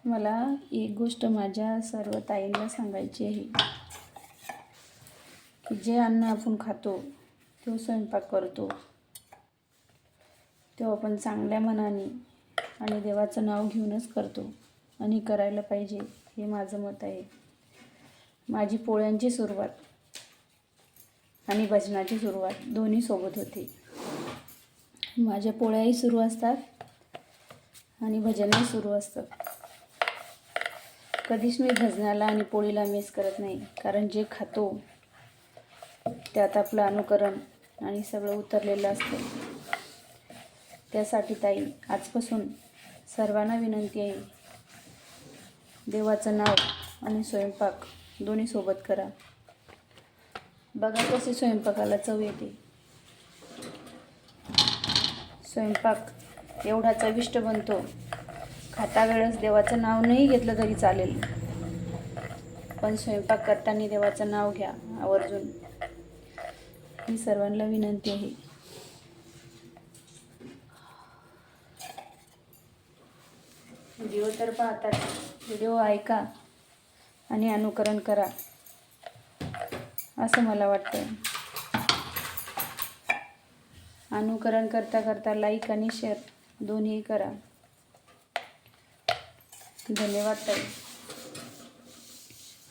मला एक गोष्ट माझ्या सर्व ताईंना सांगायची आहे की जे अन्न आपण खातो, तो स्वयंपाक करतो, तो आपण चांगल्या मनाने आणि देवाचं नाव घेऊनच करतो आणि करायला पाहिजे, हे माझं मत आहे. माझी पोळ्यांची सुरुवात आणि भजनाची सुरुवात दोन्ही सोबत होते. माझ्या पोळ्याही सुरू असतात आणि भजनही सुरू असतं. कधीच मी भजनाला आणि पोळीला मिस करत नाही, कारण जे खातो त्यात आपलं अनुकरण आणि सगळं उतरलेलं असतं. त्यासाठी ताई, आजपासून सर्वांना विनंती आहे, देवाचं नाव आणि स्वयंपाक दोन्ही सोबत करा. बघा कसे स्वयंपाकाला चव येते. स्वयंपाक एवढा चविष्ट बनतो, खाता वेळेस देवाचं नाव नाही घेतलं तरी चालेल, पण स्वयंपाक करताना देवाचं नाव घ्या आवर्जून, ही सर्वांना विनंती आहे. व्हिडिओ तर पाहतात, व्हिडिओ ऐका आणि अनुकरण करा, असं मला वाटतं. अनुकरण करता करता लाईक आणि शेअर दोन्ही करा. धन्यवाद ताई.